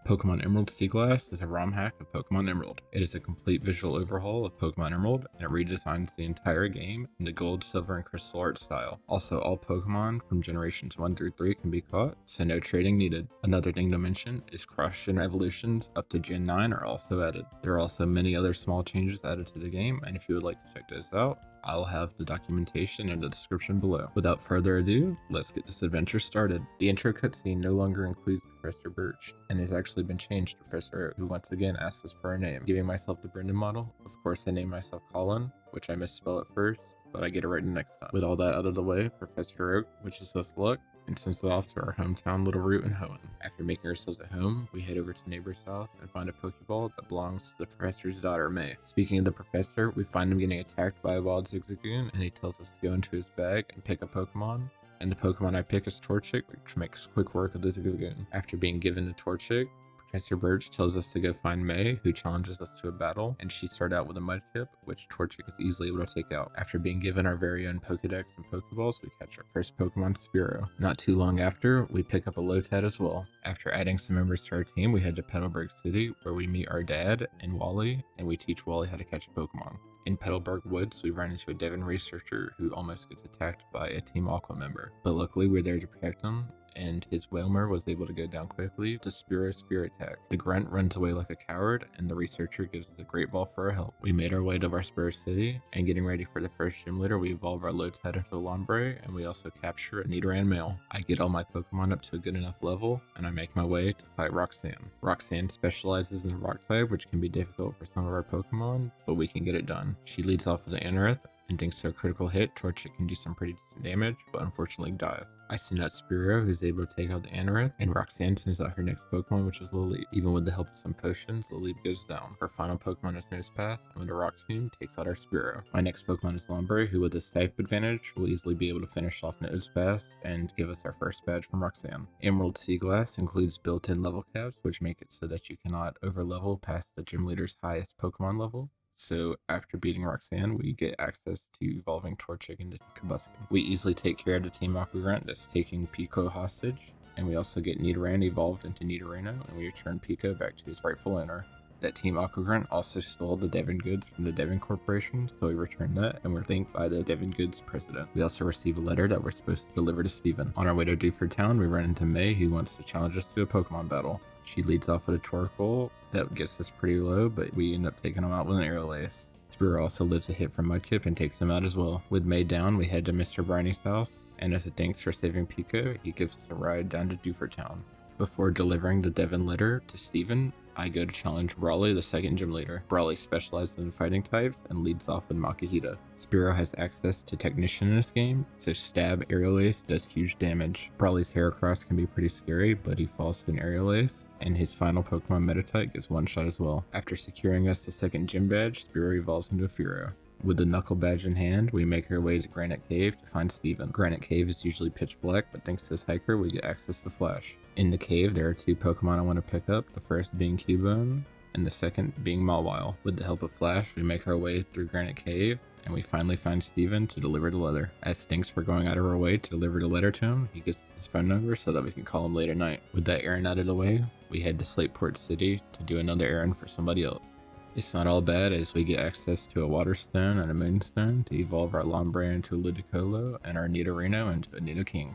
Pokémon Emerald Seaglass is a ROM hack of Pokémon Emerald. It is a complete visual overhaul of Pokémon Emerald, and it redesigns the entire game in the gold, silver, and crystal art style. Also, all Pokémon from generations 1 through 3 can be caught, so no trading needed. Another thing to mention is cross-gen evolutions up to Gen 9 are also added. There are also many other small changes added to the game, and if you would like to check those out, I'll have the documentation in the description below. Without further ado, let's get this adventure started. The intro cutscene no longer includes Professor Birch, and has actually been changed to Professor Oak, who once again asks us for a name. Giving myself the Brendan model, of course I named myself Colin, which I misspell at first, but I get it right the next time. With all that out of the way, Professor Oak wishes us luck and sends it off to our hometown Little Root in Hoenn. After making ourselves at home, we head over to neighbor's house and find a Pokeball that belongs to the professor's daughter, May. Speaking of the professor, we find him getting attacked by a wild Zigzagoon, and he tells us to go into his bag and pick a Pokemon. And the Pokemon I pick is Torchic, which makes quick work of the Zigzagoon. After being given the Torchic, Professor Birch tells us to go find May, who challenges us to a battle, and she started out with a Mudkip, which Torchic is easily able to take out. After being given our very own Pokedex and Pokeballs, we catch our first Pokemon, Spearow. Not too long after, we pick up a Lotad as well. After adding some members to our team, we head to Petalburg City, where we meet our dad and Wally, and we teach Wally how to catch a Pokemon. In Petalburg Woods, we run into a Devon researcher who almost gets attacked by a Team Aqua member, but luckily we're there to protect him, and his Wailmer was able to go down quickly to Spearow's Spear Attack. The grunt runs away like a coward, and the researcher gives us a great ball for our help. We made our way to Varspear City, and getting ready for the first gym leader, we evolve our Lotad into a Lombre, and we also capture a Nidoran male. I get all my Pokemon up to a good enough level, and I make my way to fight Roxanne. Roxanne specializes in the Rock type, which can be difficult for some of our Pokemon, but we can get it done. She leads off with an Anorith, and thanks to a critical hit, Torchic can do some pretty decent damage, but unfortunately dies. I send out Spearow, who's able to take out the Anorith, and Roxanne sends out her next Pokemon, which is Lilip. Even with the help of some potions, Lilip goes down. Her final Pokemon is Nosepath, and with a Rock Tomb, takes out our Spearow. My next Pokemon is Lombre, who with his type advantage will easily be able to finish off Nosepath and give us our first badge from Roxanne. Emerald Seaglass includes built-in level caps, which make it so that you cannot overlevel past the gym leader's highest Pokemon level. So after beating Roxanne, we get access to evolving Torchic into Kabuskin. We easily take care of the Team Aqua Grunt that's taking Pico hostage, and we also get Nidoran evolved into Nidorino, and we return Pico back to his rightful owner. That Team Aqua Grunt also stole the Devon goods from the Devon Corporation, so we return that, and we're thanked by the Devon goods president. We also receive a letter that we're supposed to deliver to Steven. On our way to Dewford Town, we run into May, who wants to challenge us to a Pokemon battle. She leads off with a Torkoal that gets us pretty low, but we end up taking him out with an Aerial Ace. Spearow also lives a hit from Mudkip and takes him out as well. With May down, we head to Mr. Briney's house, and as a thanks for saving Pico, he gives us a ride down to Dewford Town. Before delivering the Devon letter to Steven, I go to challenge Brawly, the second gym leader. Brawly specializes in fighting types and leads off with Makihita. Spearow has access to Technician in this game, so Stab Aerial Ace does huge damage. Brawly's Heracross can be pretty scary, but he falls to an Aerial Ace, and his final Pokemon Meditite gets one shot as well. After securing us the second gym badge, Spearow evolves into a Fearow. With the Knuckle badge in hand, we make our way to Granite Cave to find Steven. Granite Cave is usually pitch black, but thanks to this hiker, we get access to Flash. In the cave, there are two Pokemon I want to pick up, the first being Cubone, and the second being Mawile. With the help of Flash, we make our way through Granite Cave, and we finally find Steven to deliver the letter. As thanks for going out of our way to deliver the letter to him, he gives his phone number so that we can call him late at night. With that errand out of the way, we head to Slateport City to do another errand for somebody else. It's not all bad, as we get access to a Water Stone and a Moonstone to evolve our Lombre into a Ludicolo and our Nidorino into a Nidoking.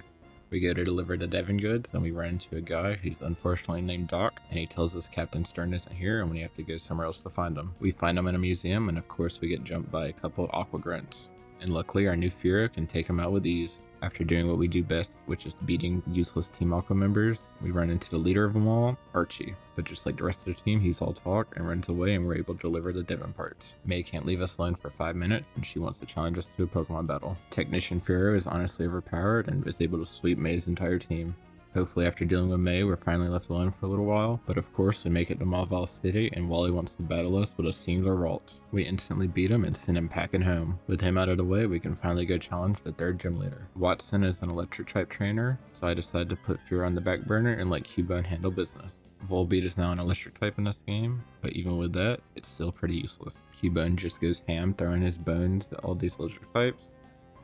We go to deliver the Devon goods, and we run into a guy who's unfortunately named Doc, and he tells us Captain Stern isn't here and we have to go somewhere else to find him. We find him in a museum, and of course we get jumped by a couple of Aqua Grunts. And luckily our new Fearow can take him out with ease. After doing what we do best, which is beating useless Team Aqua members, we run into the leader of them all, Archie. But just like the rest of the team, he's all talk and runs away, and we're able to deliver the Devon parts. May can't leave us alone for 5 minutes, and she wants to challenge us to a Pokemon battle. Technician Fearow is honestly overpowered and is able to sweep May's entire team. Hopefully after dealing with May, we're finally left alone for a little while, but of course we make it to Mawile City, and Wally wants to battle us with a singular Ralts. We instantly beat him and send him packing home. With him out of the way, we can finally go challenge the third gym leader. Watson is an electric type trainer, so I decided to put Fear on the back burner and let Cubone handle business. Volbeat is now an electric type in this game, but even with that, it's still pretty useless. Cubone just goes ham throwing his bones at all these electric types,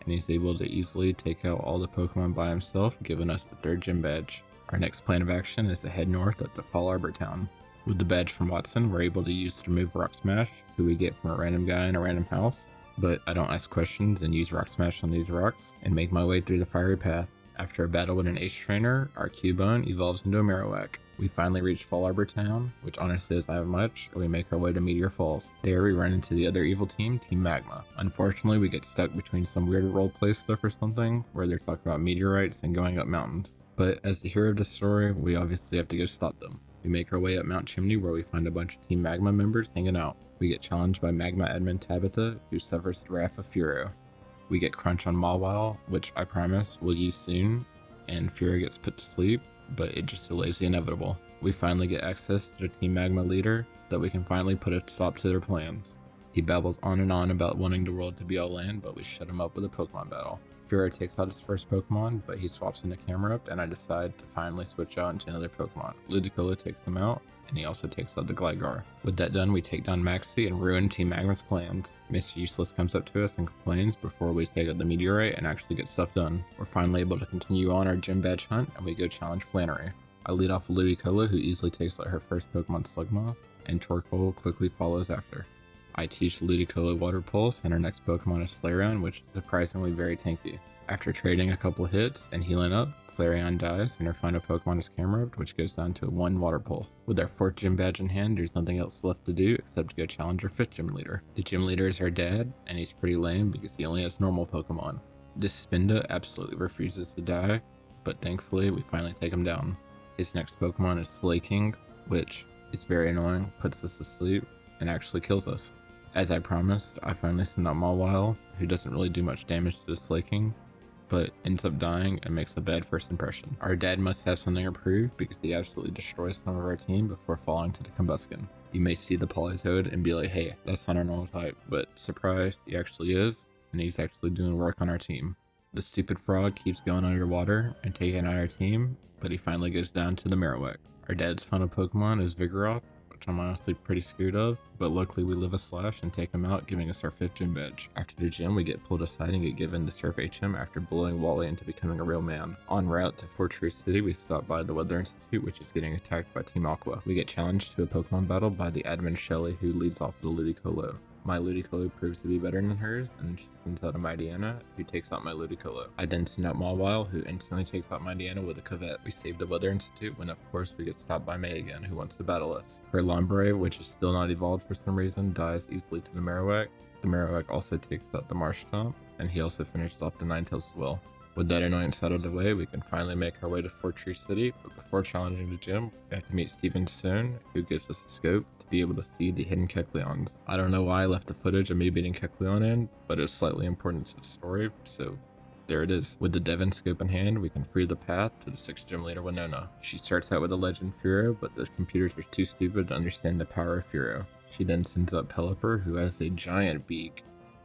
and he's able to easily take out all the Pokemon by himself, giving us the third gym badge. Our next plan of action is to head north up to Fall Arbor Town. With the badge from Watson, we're able to use it to remove Rock Smash, who we get from a random guy in a random house, but I don't ask questions and use Rock Smash on these rocks, and make my way through the fiery path. After a battle with an Ace Trainer, our Cubone evolves into a Marowak. We finally reach Fall Arbor Town, which honestly doesn't have much, and we make our way to Meteor Falls. There we run into the other evil team, Team Magma. Unfortunately, we get stuck between some weird roleplay stuff or something, where they're talking about meteorites and going up mountains. But as the hero of the story, we obviously have to go stop them. We make our way up Mount Chimney, where we find a bunch of Team Magma members hanging out. We get challenged by Magma admin Tabitha, who suffers the wrath of Furo. We get Crunch on Mawile, which I promise we'll use soon, and Furo gets put to sleep, but it just delays the inevitable. We finally get access to the Team Magma leader, that we can finally put a stop to their plans. He babbles on and on about wanting the world to be all land, but we shut him up with a Pokemon battle. Furo takes out his first Pokemon, but he swaps into Camerupt, and I decide to finally switch out into another Pokemon. Ludicolo takes him out, and he also takes out the Gligar. With that done, we take down Maxie and ruin Team Magma's plans. Mr. Useless comes up to us and complains before we take out the Meteorite and actually get stuff done. We're finally able to continue on our gym badge hunt, and we go challenge Flannery. I lead off with Ludicolo, who easily takes out her first Pokemon Slugma, and Torkoal quickly follows after. I teach Ludicolo Water Pulse, and our next Pokemon is Flareon, which is surprisingly very tanky. After trading a couple hits and healing up, Flareon dies, and our final Pokemon is Camerupt, which goes down to 1 Water Pulse. With our 4th gym badge in hand, there's nothing else left to do except to go challenge our 5th gym leader. The gym leader is our dad, and he's pretty lame because he only has normal Pokemon. This Spinda absolutely refuses to die, but thankfully we finally take him down. His next Pokemon is Slaking, which is very annoying, puts us to sleep, and actually kills us. As I promised, I finally send out Mawile, who doesn't really do much damage to the Slaking, but ends up dying and makes a bad first impression. Our dad must have something approved because he absolutely destroys some of our team before falling to the Combuskin. You may see the Politoed and be like, hey, that's not our normal type, but surprise, he actually is, and he's actually doing work on our team. The stupid frog keeps going underwater and taking out our team, but he finally goes down to the Marowak. Our dad's final Pokemon is Vigoroth, which I'm honestly pretty scared of, but luckily we live a slash and take him out, giving us our 5th gym badge. After the gym, we get pulled aside and get given the Surf HM after bullying Wally into becoming a real man. En route to Fortree City, we stop by the Weather Institute, which is getting attacked by Team Aqua. We get challenged to a Pokemon battle by the admin Shelly, who leads off with the Ludicolo. My Ludicolo proves to be better than hers, and she sends out a Mightyena, who takes out my Ludicolo. I then send out Mawile, who instantly takes out Mightyena with a Cavette. We save the Weather Institute when, of course, we get stopped by May again, who wants to battle us. Her Lombre, which is still not evolved for some reason, dies easily to the Marowak. The Marowak also takes out the Marshtomp, and he also finishes off the Ninetales as well. With that annoyance out of the way, we can finally make our way to Fortree City, but before challenging the gym, we have to meet Steven Stone, who gives us a scope to be able to see the hidden Kecleons. I don't know why I left the footage of me beating Kecleon in, but it's slightly important to the story, so there it is. With the Devon scope in hand, we can free the path to the 6th gym leader, Winona. She starts out with a legend Furo, but the computers are too stupid to understand the power of Furo. She then sends out Pelipper, who has a giant beak,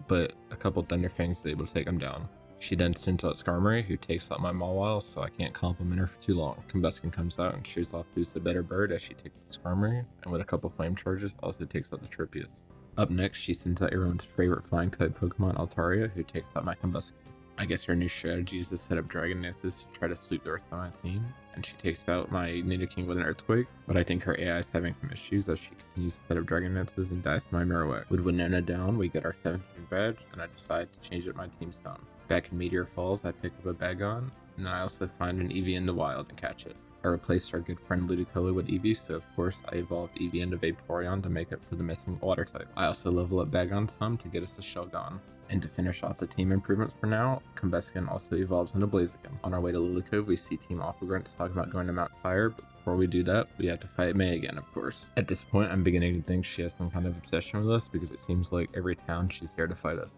but a couple Thunderfangs is able to take him down. She then sends out Skarmory, who takes out my Mawile, so I can't compliment her for too long. Combuskin comes out and shoots off who's the better bird as she takes out Skarmory, and with a couple flame charges, also takes out the Tropius. Up next, she sends out everyone's favorite flying type Pokemon, Altaria, who takes out my Combuskin. I guess her new strategy is to set up Dragon Dances to try to sweep the rest of my team, and she takes out my Nidoking with an Earthquake, but I think her AI is having some issues as she continues to set up Dragon Dances and dies to my Marowak. With Winona down, we get our 17th badge, and I decide to change up my team's tone. Back in Meteor Falls, I pick up a Bagon, and I also find an Eevee in the wild and catch it. I replaced our good friend Ludicolo with Eevee, so of course I evolved Eevee into Vaporeon to make up for the missing water type. I also level up Bagon some to get us a Shelgon. And to finish off the team improvements for now, Combuskin also evolves into Blaziken. On our way to Lilycove, we see Team Aquagrunts talking about going to Mount Fire, but before we do that, we have to fight May again, of course. At this point, I'm beginning to think she has some kind of obsession with us because it seems like every town she's here to fight us.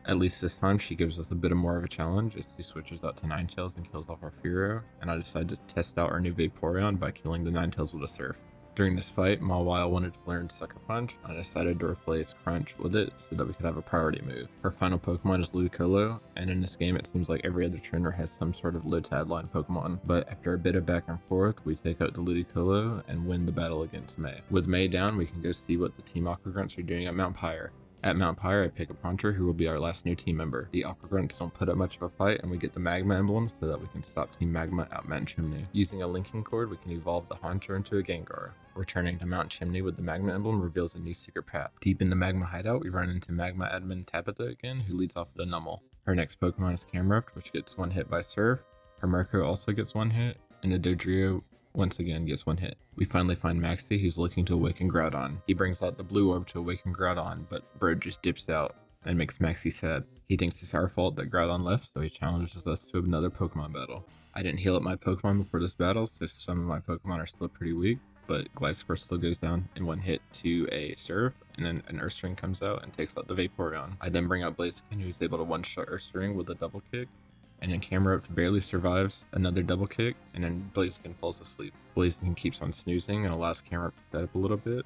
At least this time, she gives us a bit more of a challenge as she switches out to Ninetales and kills off our Furo, and I decide to test out our new Vaporeon by killing the Ninetales with a Surf. During this fight, Mawile wanted to learn Sucker Punch, and I decided to replace Crunch with it so that we could have a priority move. Her final Pokemon is Ludicolo, and in this game it seems like every other trainer has some sort of low-tad line Pokemon, but after a bit of back and forth, we take out the Ludicolo and win the battle against May. With May down, we can go see what the Team Aquagrunts are doing at Mount Pyre. At Mount Pyre, I pick up Haunter, who will be our last new team member. The Aqua Grunts don't put up much of a fight, and we get the Magma emblem so that we can stop Team Magma at Mount Chimney. Using a linking cord, we can evolve the Haunter into a Gengar. Returning to Mount Chimney with the Magma emblem reveals a new secret path. Deep in the Magma hideout, we run into Magma admin Tabitha again, who leads off with a Numel. Her next Pokemon is Camerupt, which gets one hit by Surf. Her Murkrow also gets one hit, and the Dodrio once again gets one hit. We finally find Maxie, who's looking to awaken Groudon. He brings out the blue orb to awaken Groudon, but Bro just dips out and makes Maxie sad. He thinks it's our fault that Groudon left, so he challenges us to another Pokemon battle. I didn't heal up my Pokemon before this battle, so some of my Pokemon are still pretty weak, but Gliscor still goes down in one hit to a Surf, and then an Ursaring comes out and takes out the Vaporeon. I then bring out Blaziken, who's able to one-shot Ursaring with a double kick, and then Camerupt barely survives another double kick, and then Blaziken falls asleep. Blaziken keeps on snoozing and allows Camerupt to set up a little bit,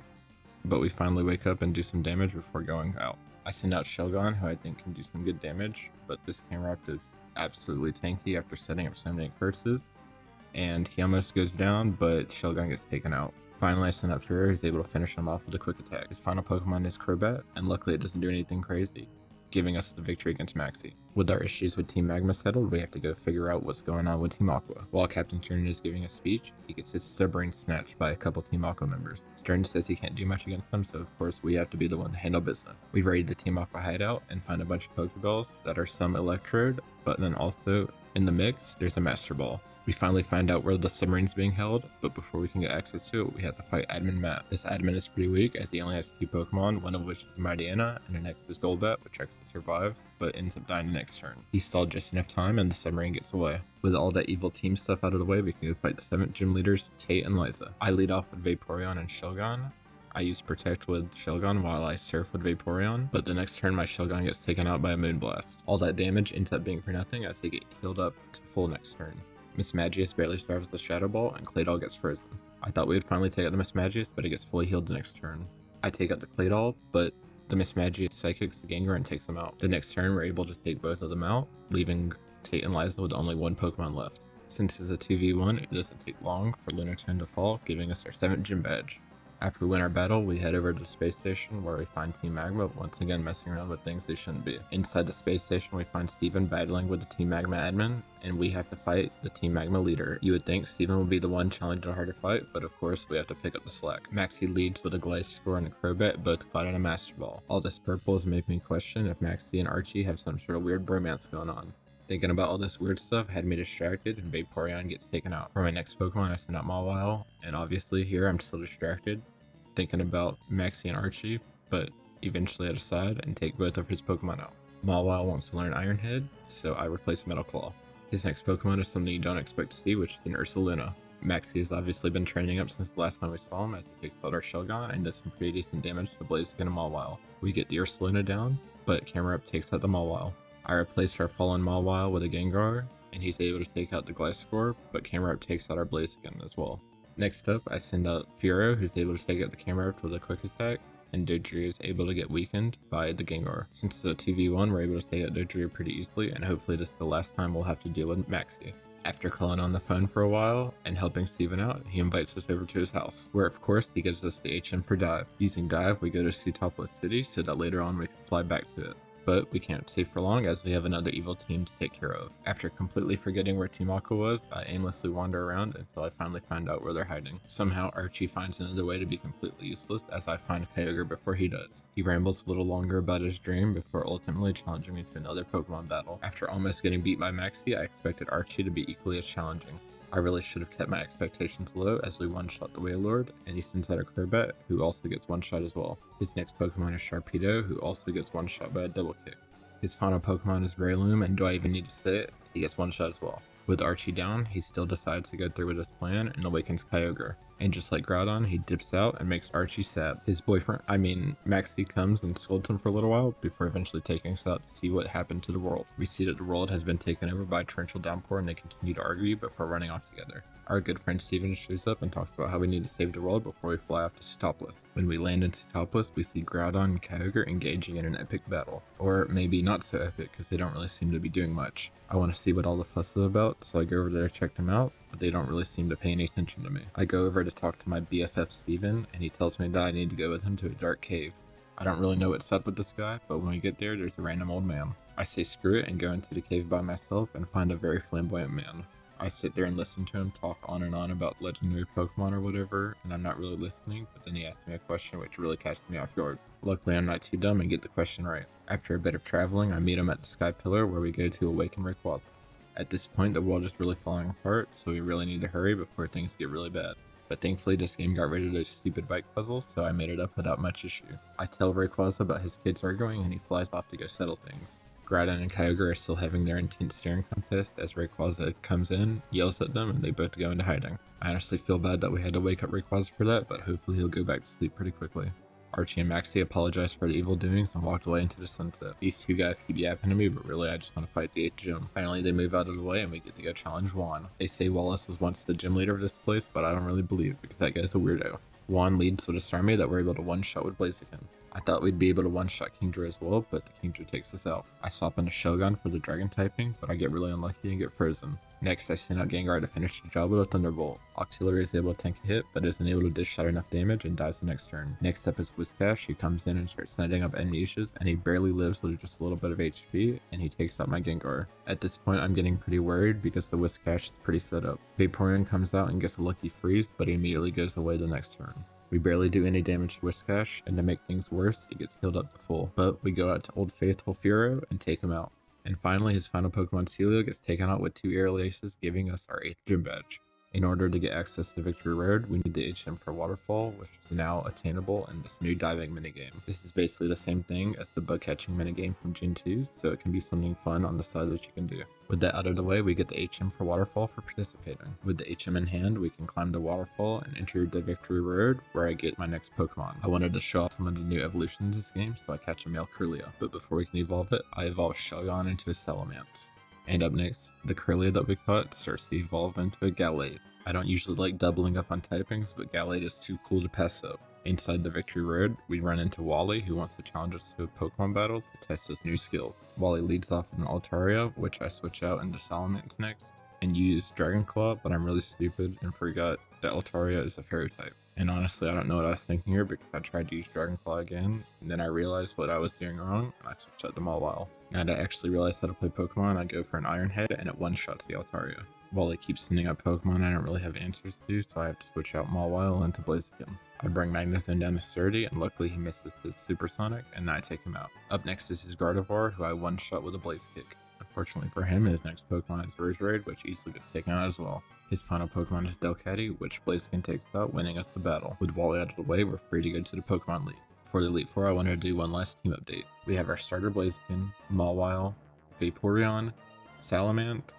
but we finally wake up and do some damage before going out. I send out Shelgon, who I think can do some good damage, but this Camerupt is absolutely tanky after setting up so many curses, and he almost goes down, but Shelgon gets taken out. Finally, I send out Furrier, who's able to finish him off with a quick attack. His final Pokemon is Crobat, and luckily it doesn't do anything crazy, giving us the victory against Maxie. With our issues with Team Magma settled, we have to go figure out what's going on with Team Aqua. While Captain Stern is giving a speech, he gets his brain snatched by a couple Team Aqua members. Stern says he can't do much against them, so of course we have to be the one to handle business. We raid the Team Aqua hideout and find a bunch of Pokeballs that are some Electrode, but then also in the mix, there's a Master Ball. We finally find out where the submarine's being held, but before we can get access to it, we have to fight Admin Matt. This admin is pretty weak, as he only has 2 Pokemon, one of which is Mightyena, and the next is Golbat, which actually survives, but ends up dying the next turn. He stalled just enough time, and the submarine gets away. With all that evil team stuff out of the way, we can go fight the 7 gym leaders, Tate and Liza. I lead off with Vaporeon and Shelgon. I use Protect with Shelgon while I Surf with Vaporeon, but the next turn my Shelgon gets taken out by a Moonblast. All that damage ends up being for nothing as they get healed up to full next turn. Miss Magius barely survives the Shadow Ball, and Claydol gets frozen. I thought we would finally take out the Miss Magius, but it gets fully healed the next turn. I take out the Claydol, but the Miss Magius psychics the Gengar and takes them out. The next turn, we're able to take both of them out, leaving Tate and Liza with only 1 Pokemon left. Since it's a 2v1, it doesn't take long for Lunatone to fall, giving us our 7th gym badge. After we win our battle, we head over to the space station where we find Team Magma once again messing around with things they shouldn't be. Inside the space station, we find Steven battling with the Team Magma admin, and we have to fight the Team Magma leader. You would think Steven would be the one challenging a harder fight, but of course we have to pick up the slack. Maxie leads with a Gliscor and a Crobat, both caught in a Master Ball. All this purple has made me question if Maxie and Archie have some sort of weird bromance going on. Thinking about all this weird stuff had me distracted, and Vaporeon gets taken out. For my next Pokemon, I send out Mawile, and obviously here I'm still distracted, thinking about Maxie and Archie, but eventually I decide and take both of his Pokemon out. Mawile wants to learn Iron Head, so I replace Metal Claw. His next Pokemon is something you don't expect to see, which is an Ursaluna. Maxie has obviously been training up since the last time we saw him, as he takes out our Shelgon and does some pretty decent damage to Blaziken and Mawile. We get the Ursaluna down, but Camerupt takes out the Mawile. I replace our fallen Mawile with a Gengar, and he's able to take out the Gliscor, but Camerupt takes out our Blaziken as well. Next up, I send out Furo, who's able to take out the Camerupt with a quick attack, and Dodrio is able to get weakened by the Gengar. Since it's a 2v1, we're able to take out Dodrio pretty easily, and hopefully this is the last time we'll have to deal with Maxie. After calling on the phone for a while and helping Steven out, he invites us over to his house, where of course he gives us the HM for Dive. Using Dive, we go to Sootopolis City so that later on we can fly back to it. But we can't stay for long as we have another evil team to take care of. After completely forgetting where Team Aqua was, I aimlessly wander around until I finally find out where they're hiding. Somehow Archie finds another way to be completely useless as I find Kyogre before he does. He rambles a little longer about his dream before ultimately challenging me to another Pokemon battle. After almost getting beat by Maxie, I expected Archie to be equally as challenging. I really should have kept my expectations low as we one-shot the Wailord, and he sends out a Crobat, who also gets one-shot as well. His next Pokemon is Sharpedo, who also gets one-shot by a double kick. His final Pokemon is Breloom, and do I even need to say it? He gets one-shot as well. With Archie down, he still decides to go through with his plan and awakens Kyogre. And just like Groudon, he dips out and makes Archie sad. His Maxie comes and scolds him for a little while before eventually taking us out to see what happened to the world. We see that the world has been taken over by a torrential downpour and they continue to argue before running off together. Our good friend Steven shows up and talks about how we need to save the world before we fly off to Sootopolis. When we land in Sootopolis, we see Groudon and Kyogre engaging in an epic battle. Or maybe not so epic because they don't really seem to be doing much. I want to see what all the fuss is about, so I go over there to check them out, but they don't really seem to pay any attention to me. I go over to talk to my BFF Steven, and he tells me that I need to go with him to a dark cave. I don't really know what's up with this guy, but when we get there, there's a random old man. I say screw it and go into the cave by myself and find a very flamboyant man. I sit there and listen to him talk on and on about legendary Pokemon or whatever, and I'm not really listening, but then he asks me a question which really catches me off guard. Luckily, I'm not too dumb and get the question right. After a bit of traveling, I meet him at the Sky Pillar where we go to awaken Rayquaza. At this point, the world is really falling apart, so we really need to hurry before things get really bad. But thankfully, this game got rid of those stupid bike puzzles, so I made it up without much issue. I tell Rayquaza about his kids arguing, and he flies off to go settle things. Groudon and Kyogre are still having their intense staring contest as Rayquaza comes in, yells at them, and they both go into hiding. I honestly feel bad that we had to wake up Rayquaza for that, but hopefully he'll go back to sleep pretty quickly. Archie and Maxie apologized for the evil doings and walked away into the sunset. These two guys keep yapping to me, but really I just want to fight the 8th gym. Finally they move out of the way and we get to go challenge Juan. They say Wallace was once the gym leader of this place, but I don't really believe it because that guy's a weirdo. Juan leads with a Starmie that we're able to one-shot with Blaziken. I thought we'd be able to one-shot Kingdra as well, but the Kingdra takes us out. I swap into Shogun for the dragon typing, but I get really unlucky and get frozen. Next, I send out Gengar to finish the job with a Thunderbolt. Octillery is able to tank a hit, but isn't able to dish out enough damage and dies the next turn. Next up is Whiscash, who comes in and starts sending up Amnesias, and he barely lives with just a little bit of HP, and he takes out my Gengar. At this point, I'm getting pretty worried because the Whiscash is pretty set up. Vaporeon comes out and gets a lucky freeze, but he immediately goes away the next turn. We barely do any damage to Whiscash, and to make things worse, he gets healed up to full. But we go out to Old Faithful Furo and take him out. And finally, his final Pokemon Celio gets taken out with 2 Aerial Aces, giving us our 8th gym badge. In order to get access to Victory Road, we need the HM for Waterfall, which is now attainable in this new diving minigame. This is basically the same thing as the bug catching minigame from Gen 2, so it can be something fun on the side that you can do. With that out of the way, we get the HM for Waterfall for participating. With the HM in hand, we can climb the waterfall and enter the Victory Road, where I get my next Pokemon. I wanted to show off some of the new evolutions in this game, so I catch a male Kirlia. But before we can evolve it, I evolve Shogun into a Salamence. And up next, the Kirlia that we caught starts to evolve into a Gallade. I don't usually like doubling up on typings, but Gallade is too cool to pass up. Inside the Victory Road, we run into Wally, who wants to challenge us to a Pokemon battle to test his new skills. Wally leads off with an Altaria, which I switch out into Salamence next, and use Dragon Claw, but I'm really stupid and forgot that Altaria is a Fairy type. And honestly, I don't know what I was thinking here because I tried to use Dragon Claw again, and then I realized what I was doing wrong, and I switched out to Mawile. Now that I actually realized how to play Pokemon, I go for an Iron Head, and it one-shots the Altaria. Wally keeps sending out Pokemon I don't really have answers to, so I have to switch out Mawile into Blaziken. I bring Magnezone down to 30, and luckily he misses his Supersonic, and I take him out. Up next is his Gardevoir, who I one-shot with a Blaze Kick. Unfortunately for him, his next Pokemon is Roserade, which easily gets taken out as well. His final Pokemon is Delcatty, which Blaziken takes out, winning us the battle. With Wally out of the way, we're free to go to the Pokemon League. For the Elite Four, I wanted to do one last team update. We have our starter Blaziken, Mawile, Vaporeon, Salamence,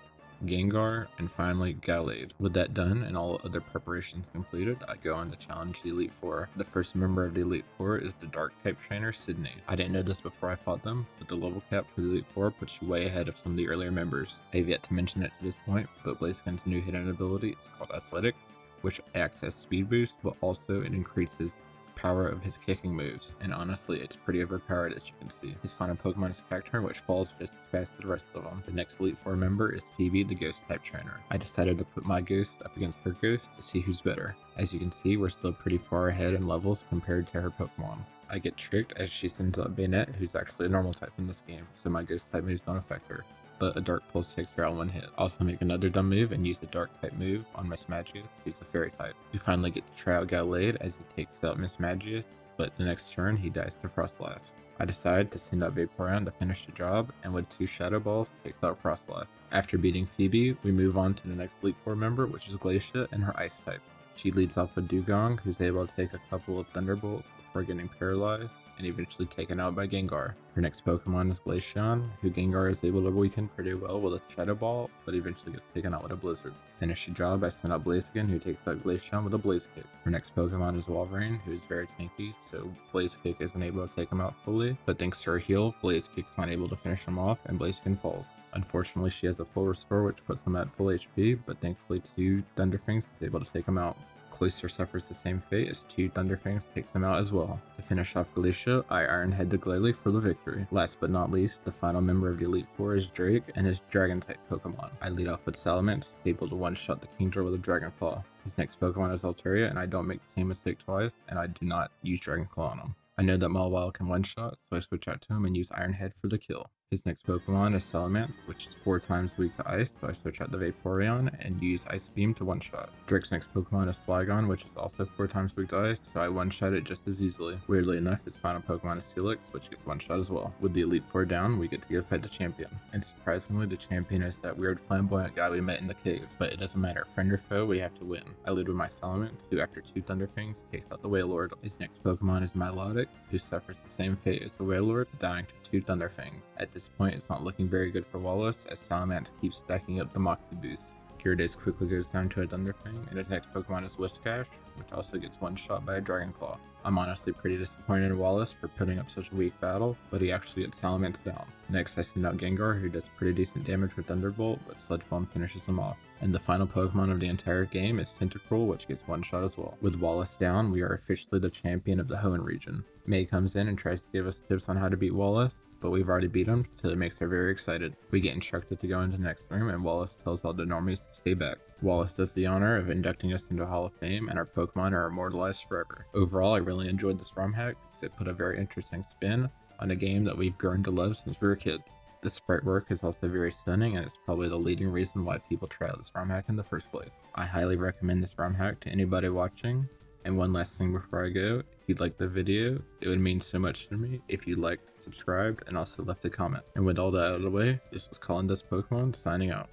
Gengar, and finally Gallade. With that done and all other preparations completed, I go on to challenge the Elite Four. The first member of the Elite Four is the Dark type trainer Sydney. I didn't know this before I fought them, but the level cap for the Elite Four puts you way ahead of some of the earlier members. I have yet to mention it to this point, but Blaziken's new hidden ability is called Athletic, which acts as speed boost, but also it increases power of his kicking moves, and honestly it's pretty overpowered as you can see. His final Pokemon is Cacturne, which falls just as fast as the rest of them. The next Elite Four member is Phoebe, the Ghost type trainer. I decided to put my Ghost up against her Ghost to see who's better. As you can see, we're still pretty far ahead in levels compared to her Pokemon. I get tricked as she sends out Bayonet, who's actually a normal type in this game, so my Ghost type moves don't affect her, but a Dark Pulse takes her out one hit. Also make another dumb move and use a Dark type move on Miss Magius, who's a Fairy type. We finally get to try out Gallade as he takes out Miss Magius, but the next turn he dies to Frostlass. I decide to send out Vaporeon to finish the job, and with 2 Shadow Balls takes out Frostlass. After beating Phoebe, we move on to the next Elite Four member, which is Glacia and her Ice type. She leads off with Dugong, who's able to take a couple of Thunderbolts before getting paralyzed and eventually taken out by Gengar. Her next Pokemon is Glaceon, who Gengar is able to weaken pretty well with a Shadow Ball, but eventually gets taken out with a Blizzard. To finish the job, I send out Blaziken, who takes out Glaceon with a Blaze Kick. Her next Pokemon is Wolverine, who is very tanky, so Blaze Kick isn't able to take him out fully, but thanks to her heal, Blaze Kick's not able to finish him off, and Blaziken falls. Unfortunately, she has a full restore, which puts him at full HP, but thankfully 2 Thunderfangs is able to take him out. Cloyster suffers the same fate as 2 Thunderfangs takes him out as well. To finish off Glacia, I Iron Head the Glalie for the victory. Last but not least, the final member of the Elite Four is Drake and his Dragon-type Pokemon. I lead off with Salamence, able to one-shot the Kingdra with a Dragon Claw. His next Pokemon is Altaria, and I don't make the same mistake twice, and I do not use Dragon Claw on him. I know that Mawile can one-shot, so I switch out to him and use Iron Head for the kill. His next Pokemon is Salamence, which is 4 times weak to Ice, so I switch out the Vaporeon and use Ice Beam to one-shot. Drake's next Pokemon is Flygon, which is also 4 times weak to Ice, so I one-shot it just as easily. Weirdly enough, his final Pokemon is Steelix, which gets one-shot as well. With the Elite Four down, we get to go fight the champion. And surprisingly, the champion is that weird flamboyant guy we met in the cave, but it doesn't matter. Friend or foe, we have to win. I lead with my Salamence, who after 2 Thunderfings takes out the Wailord. His next Pokemon is Milotic, who suffers the same fate as the Wailord, dying to 2 Thunderfings. At this point, it's not looking very good for Wallace, as Salamence keeps stacking up the Moxie boost. Gyarados quickly goes down to a Thunderfang, and his next Pokemon is Whiscash, which also gets one-shot by a Dragon Claw. I'm honestly pretty disappointed in Wallace for putting up such a weak battle, but he actually gets Salamence down. Next, I send out Gengar, who does pretty decent damage with Thunderbolt, but Sludge Bomb finishes him off. And the final Pokemon of the entire game is Tentacruel, which gets one-shot as well. With Wallace down, we are officially the champion of the Hoenn region. May comes in and tries to give us tips on how to beat Wallace, but we've already beat him, so it makes her very excited. We get instructed to go into the next room, and Wallace tells all the normies to stay back. Wallace does the honor of inducting us into a Hall of Fame, and our Pokemon are immortalized forever. Overall, I really enjoyed this ROM hack because it put a very interesting spin on a game that we've grown to love since we were kids. The sprite work is also very stunning, and it's probably the leading reason why people try out this ROM hack in the first place. I highly recommend this ROM hack to anybody watching. And one last thing before I go, if you liked the video, it would mean so much to me if you liked, subscribed, and also left a comment. And with all that out of the way, this was Colin Does Pokemon signing out.